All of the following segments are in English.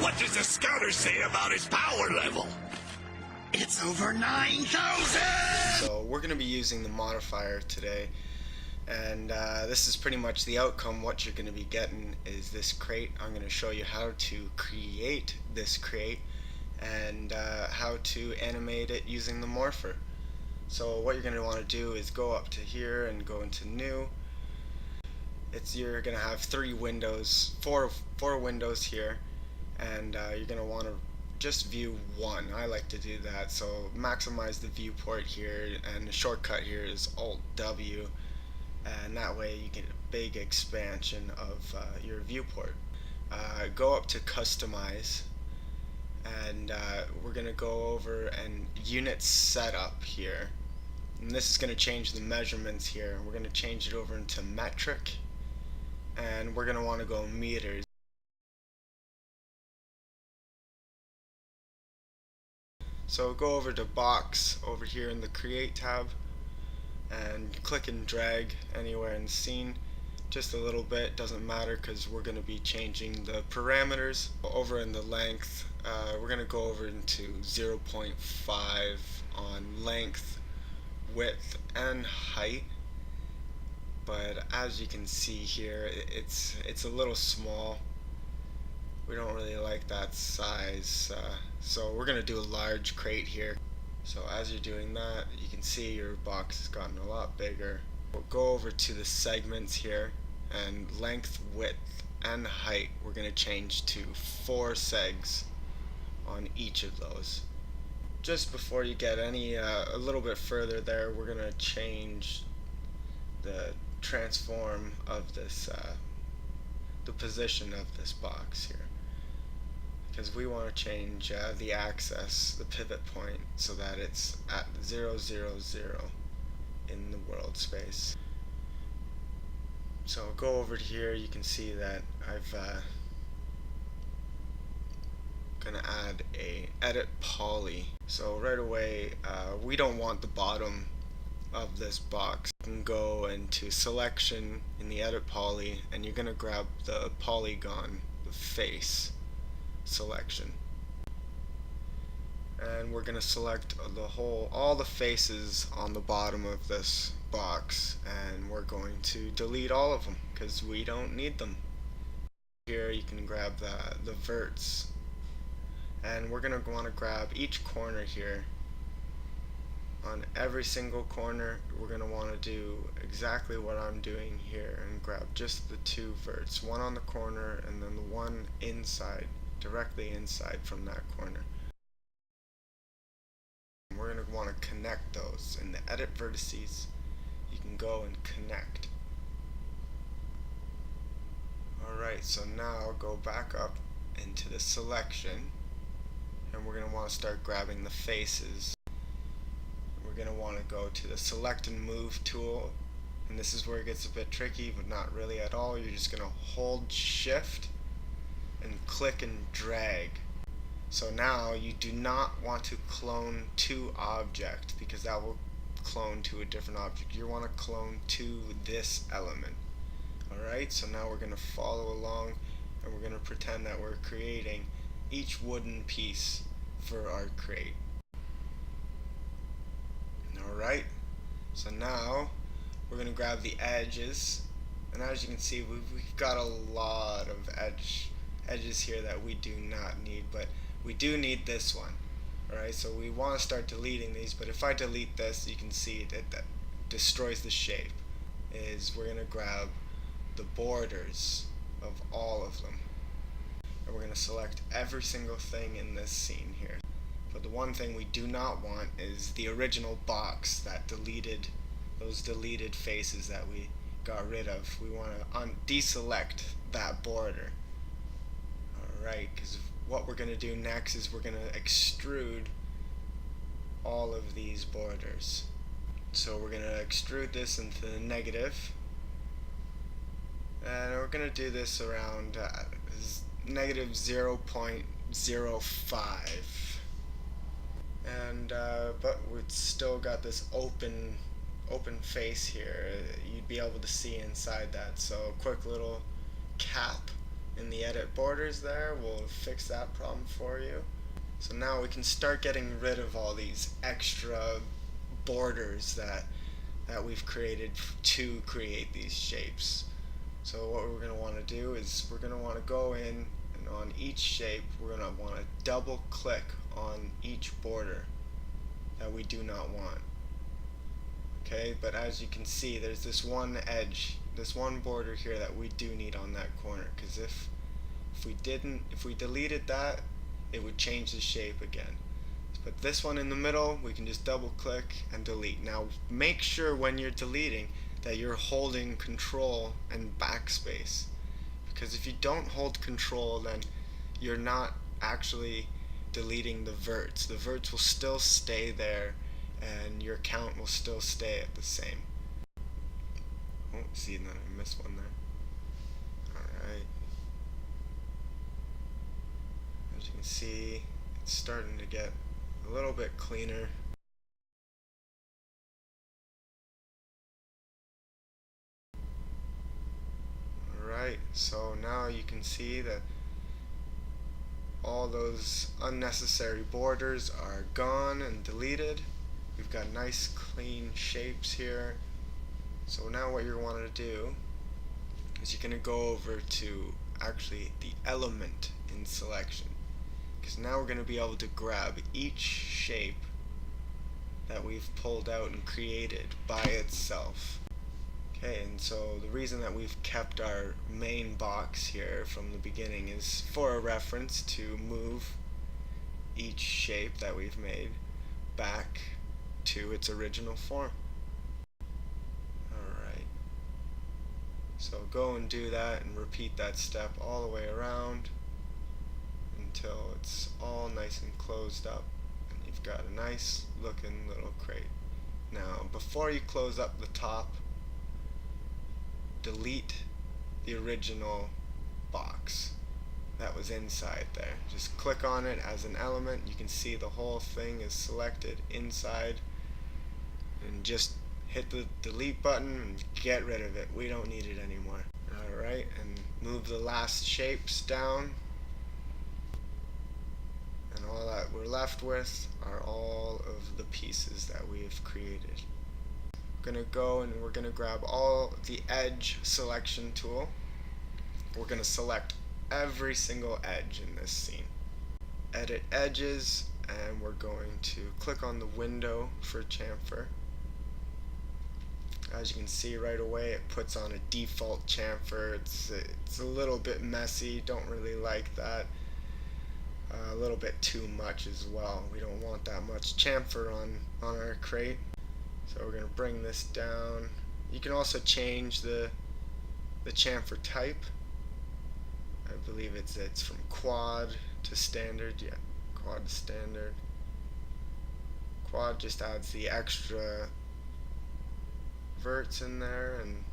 What does the scouter say about his power level? It's over 9,000! So we're going to be using the modifier today, and this is pretty much the outcome. What you're going to be getting is this crate. I'm going to show you how to create this crate and how to animate it using the Morpher. So what you're going to want to do is go up to here and go into new. You're going to have four windows here, and you're going to want to just view one. I like to do that, so maximize the viewport here, and the shortcut here is Alt W, and that way you get a big expansion of your viewport. Go up to customize, and we're going to go over and unit setup here, and this is going to change the measurements here. We're going to change it over into metric, and we're going to want to go meters. So go over to box over here in the create tab and click and drag anywhere in the scene, just a little bit, doesn't matter because we're going to be changing the parameters. Over in the length, we're going to go over into 0.5 on length, width and height, but as you can see here, it's a little small. We don't really like that size, so we're going to do a large crate here. So as you're doing that, you can see your box has gotten a lot bigger. We'll go over to the segments here, and length, width and height we're going to change to 4 segs on each of those. Just before you get any a little bit further there, we're going to change the transform of this the position of this box here, because we want to change the axis, the pivot point, so that it's at 0, 0, 0 in the world space. So go over to here, you can see that I've gonna add a edit poly. So right away, we don't want the bottom of this box. You can go into selection in the edit poly, and you're gonna grab the polygon, the face selection, and we're gonna select all the faces on the bottom of this box, and we're going to delete all of them because we don't need them. Here you can grab the verts, and we're gonna want to grab each corner here. On every single corner, we're going to want to do exactly what I'm doing here and grab just the 2 verts, one on the corner and then the one inside, directly inside from that corner. We're going to want to connect those. In the edit vertices, you can go and connect. Alright, so now go back up into the selection, and we're going to want to start grabbing the faces. We're going to want to go to the select and move tool, and this is where it gets a bit tricky, but not really at all. You're just going to hold shift and click and drag. So now you do not want to clone to object, because that will clone to a different object. You want to clone to this element. Alright, so now we're going to follow along, and we're going to pretend that we're creating each wooden piece for our crate. Alright, so now we're going to grab the edges, and as you can see, we've got a lot of edges here that we do not need, but we do need this one. Alright, so we want to start deleting these, but if I delete this, you can see that destroys the shape. We're going to grab the borders of all of them, and we're going to select every single thing in this scene here. But the one thing we do not want is the original box, those deleted faces that we got rid of. We want to deselect that border. Alright, because what we're going to do next is we're going to extrude all of these borders. So we're going to extrude this into the negative, and we're going to do this around negative 0.05. And but we've still got this open face here. You'd be able to see inside that. So a quick little cap in the edit borders there will fix that problem for you. So now we can start getting rid of all these extra borders that we've created to create these shapes. So what we're going to want to do is we're going to want to go in, and on each shape we're going to want to double click on each border that we do not want. Okay, but as you can see, there's this one edge, this one border here that we do need on that corner, because if we deleted that, it would change the shape again. But this one in the middle, we can just double click and delete. Now make sure when you're deleting that you're holding control and backspace, because if you don't hold control, then you're not actually deleting the verts. The verts will still stay there and your count will still stay at the same. Oh, see, then I missed one there. Alright. As you can see, it's starting to get a little bit cleaner. Alright, so now you can see that all those unnecessary borders are gone and deleted. We've got nice clean shapes here. So now what you're wanting to do is you're going to go over to actually the element in selection, because now we're going to be able to grab each shape that we've pulled out and created by itself. Okay, and so the reason that we've kept our main box here from the beginning is for a reference to move each shape that we've made back to its original form. Alright, so go and do that and repeat that step all the way around until it's all nice and closed up and you've got a nice looking little crate. Now before you close up the top, delete the original box that was inside there. Just click on it as an element. You can see the whole thing is selected inside, and just hit the delete button and get rid of it. We don't need it anymore. Alright, and move the last shapes down, and all that we're left with are all of the pieces that we have created. We're going to go and we're going to grab all the edge selection tool. We're going to select every single edge in this scene. Edit edges, and we're going to click on the window for chamfer. As you can see right away, it puts on a default chamfer. It's a little bit messy, don't really like that. A little bit too much as well. We don't want that much chamfer on our crate. So we're going to bring this down. You can also change the chamfer type. I believe it's from quad to standard. Yeah, quad to standard. Quad just adds the extra verts in there, and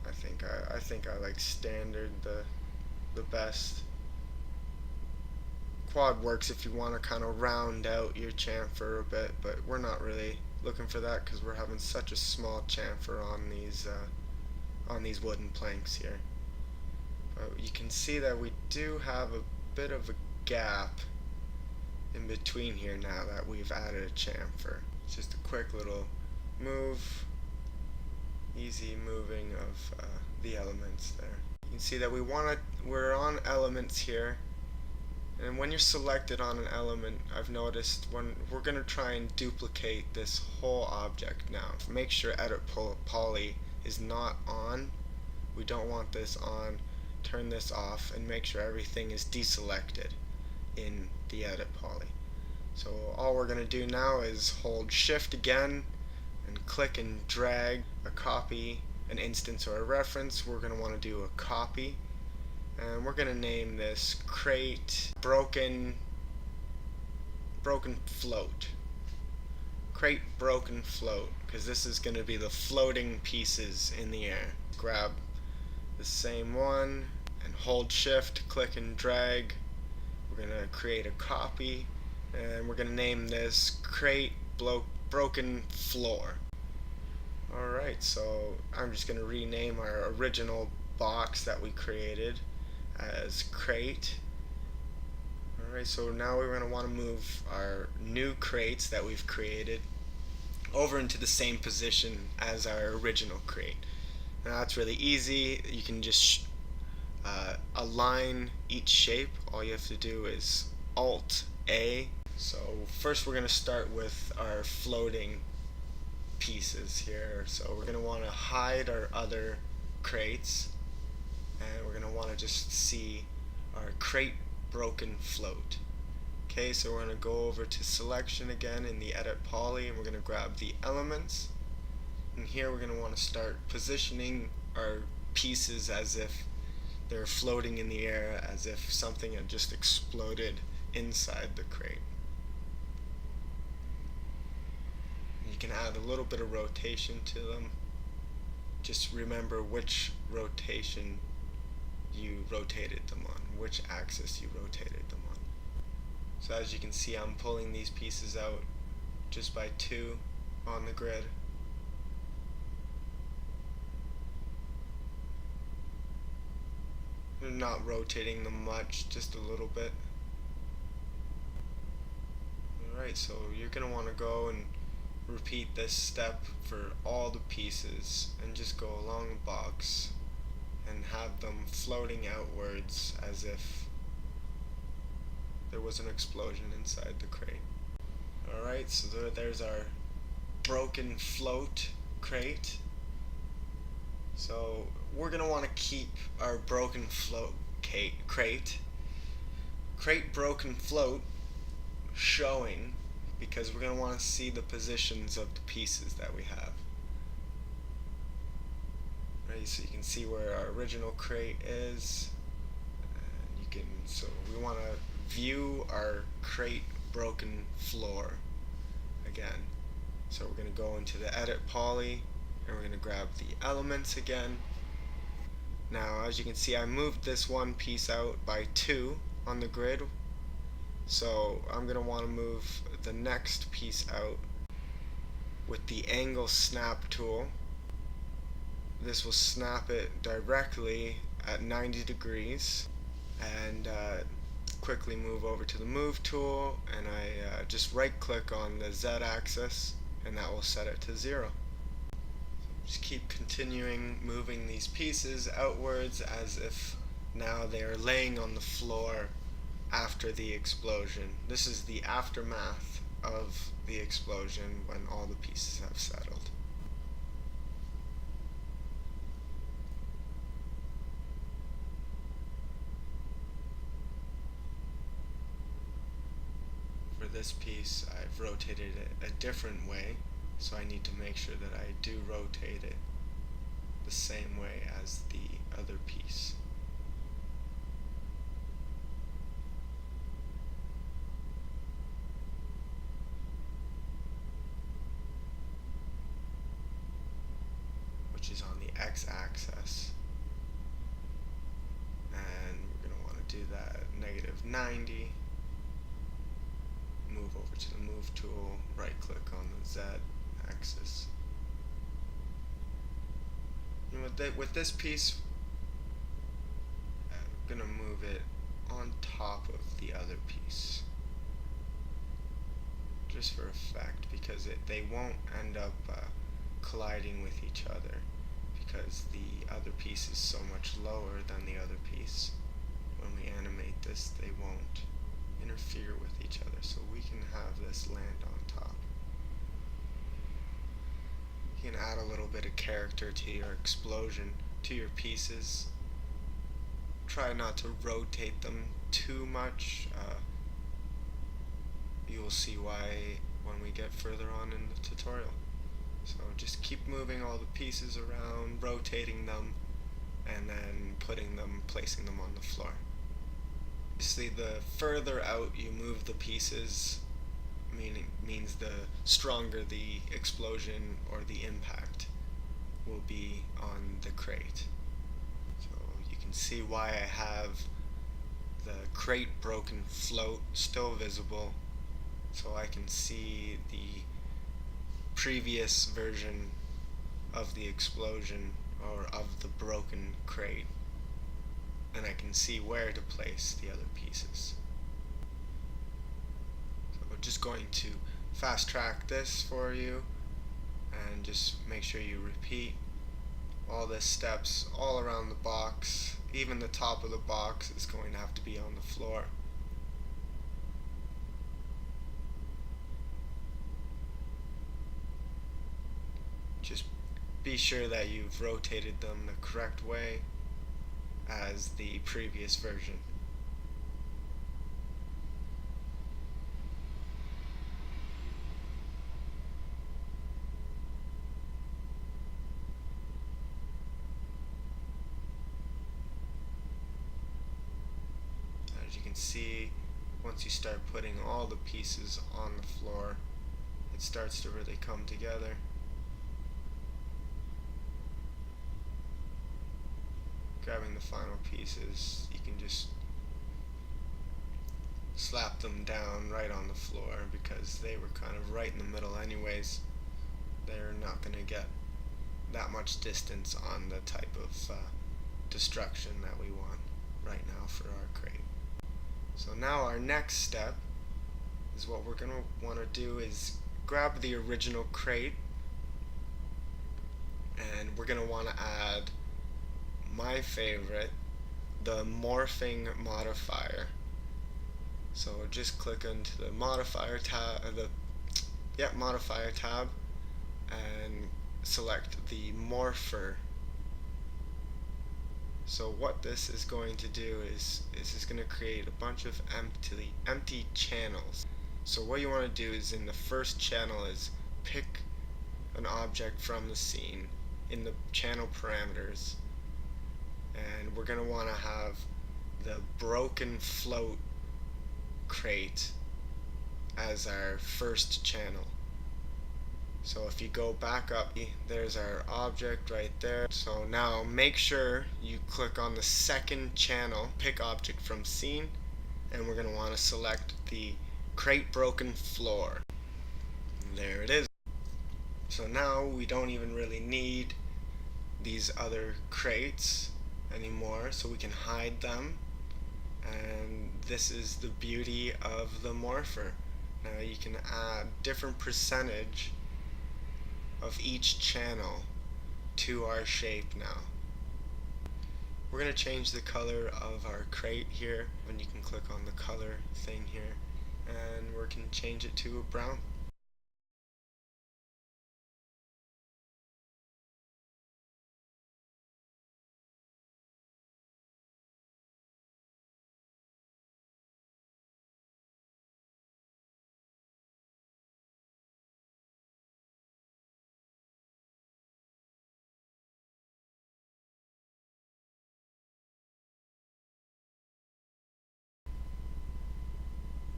I think I like standard the best. Quad works if you want to kind of round out your chamfer a bit, but we're not really looking for that because we're having such a small chamfer on these wooden planks here. But you can see that we do have a bit of a gap in between here now that we've added a chamfer. It's just a quick little move, easy moving of the elements there. You can see that we're on elements here. And when you're selected on an element, I've noticed when we're going to try and duplicate this whole object now. Make sure edit poly is not on. We don't want this on. Turn this off and make sure everything is deselected in the edit poly. So all we're going to do now is hold shift again and click and drag a copy, an instance or a reference. We're going to want to do a copy. And we're going to name this crate broken float. Crate broken float, because this is going to be the floating pieces in the air. Grab the same one and hold shift, click and drag. We're going to create a copy, and we're going to name this crate broken floor. Alright, so I'm just going to rename our original box that we created as crate. Alright, so now we're going to want to move our new crates that we've created over into the same position as our original crate. Now that's really easy. You can just align each shape. All you have to do is Alt A. So first we're going to start with our floating pieces here. So we're going to want to hide our other crates, and we're going to want to just see our crate broken float. Okay, so we're going to go over to selection again in the edit poly, and we're going to grab the elements, and here we're going to want to start positioning our pieces as if they're floating in the air, as if something had just exploded inside the crate. You can add a little bit of rotation to them. Just remember which rotation you rotated them on, which axis you rotated them on. So as you can see, I'm pulling these pieces out just by 2 on the grid. I'm not rotating them much, just a little bit. Alright, so you're going to want to go and repeat this step for all the pieces, and just go along the box and have them floating outwards as if there was an explosion inside the crate. Alright, so there's our broken float crate. So we're going to want to keep our broken float crate broken float showing, because we're going to want to see the positions of the pieces that we have. Right, so you can see where our original crate is, and so we want to view our crate broken floor again. So we're going to go into the edit poly, and we're going to grab the elements again. Now as you can see, I moved this one piece out by 2 on the grid, so I'm going to want to move the next piece out with the angle snap tool. This will snap it directly at 90 degrees, and quickly move over to the move tool, and I just right click on the Z axis, and that will set it to 0. Just keep continuing moving these pieces outwards as if now they are laying on the floor after the explosion. This is the aftermath of the explosion, when all the pieces have settled. For this piece, I've rotated it a different way, so I need to make sure that I do rotate it the same way as the other piece. Which is on the x-axis, and we're going to want to do that at -90. Move over to the move tool, right click on the Z axis. And with this piece, I'm going to move it on top of the other piece, just for effect, because they won't end up colliding with each other, because the other piece is so much lower than the other piece. When we animate this, they won't interfere with each other, so we can have this land on top. You can add a little bit of character to your explosion, to your pieces. Try not to rotate them too much. You will see why when we get further on in the tutorial. So just keep moving all the pieces around, rotating them, and then placing them on the floor. Obviously, the further out you move the pieces, means the stronger the explosion or the impact will be on the crate. So you can see why I have the crate broken float still visible, so I can see the previous version of the explosion, or of the broken crate, and I can see where to place the other pieces. So we're just going to fast track this for you and just make sure you repeat all the steps all around the box. Even the top of the box is going to have to be on the floor. Just be sure that you've rotated them the correct way as the previous version. As you can see, once you start putting all the pieces on the floor, it starts to really come together. Grabbing the final pieces, you can just slap them down right on the floor because they were kind of right in the middle anyways. They're not going to get that much distance on the type of destruction that we want right now for our crate. So now our next step is what we're going to want to do is grab the original crate, and we're going to want to add my favorite, the morphing modifier. So just click into the modifier tab, modifier tab, and select the Morpher. So what this is going to do is it's going to create a bunch of empty channels. So what you want to do is in the first channel is pick an object from the scene in the channel parameters, and we're going to want to have the broken float crate as our first channel. So if you go back up, there's our object right there. So now make sure you click on the second channel, pick object from scene, and we're going to want to select the crate broken floor. There it is. So now we don't even really need these other crates anymore, so we can hide them, and this is the beauty of the Morpher. Now you can add different percentage of each channel to our shape now. We're going to change the color of our crate here, and you can click on the color thing here, and we can change it to a brown.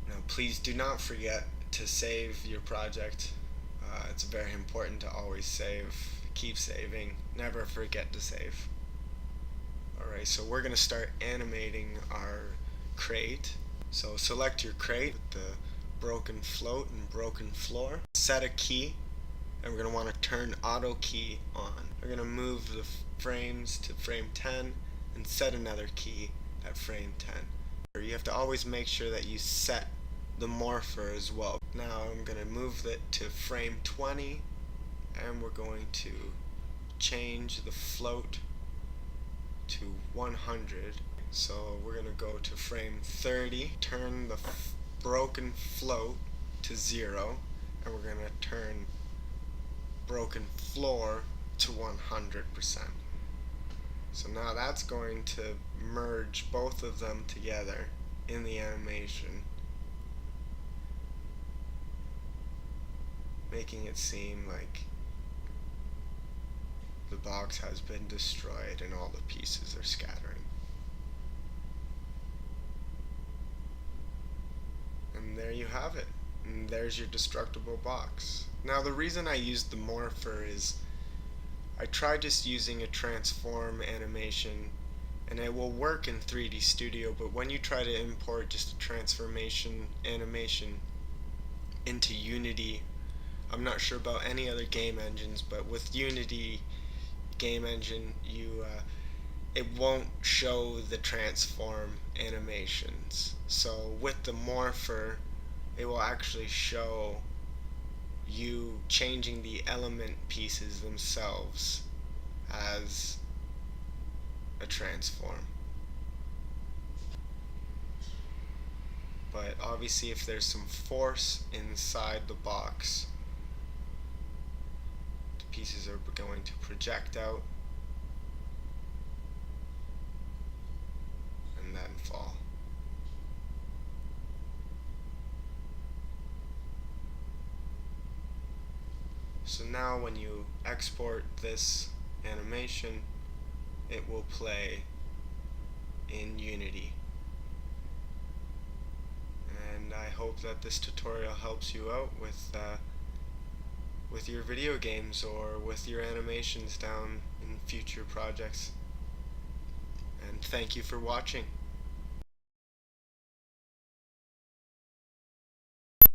Now please do not forget to save your project. It's very important to always save. Keep saving. Never forget to save. Alright, so we're going to start animating our crate. So select your crate with the broken float and broken floor. Set a key, and we're going to want to turn auto key on. We're going to move the frames to frame 10 and set another key at frame 10. You have to always make sure that you set the morpher as well. Now I'm going to move it to frame 20, and we're going to change the float to 100. So we're going to go to frame 30, turn the broken float to 0, and we're going to turn broken floor to 100%. So now that's going to merge both of them together in the animation, making it seem like the box has been destroyed and all the pieces are scattering. And there you have it. And there's your destructible box. Now the reason I used the Morpher is I tried just using a transform animation, and it will work in 3D Studio, but when you try to import just a transformation animation into Unity, I'm not sure about any other game engines, but with Unity game engine, it won't show the transform animations. So with the Morpher, it will actually show you changing the element pieces themselves as a transform. But obviously if there's some force inside the box, the pieces are going to project out and then fall. So now when you export this animation, it will play in Unity. And I hope that this tutorial helps you out with your video games or with your animations down in future projects. And thank you for watching.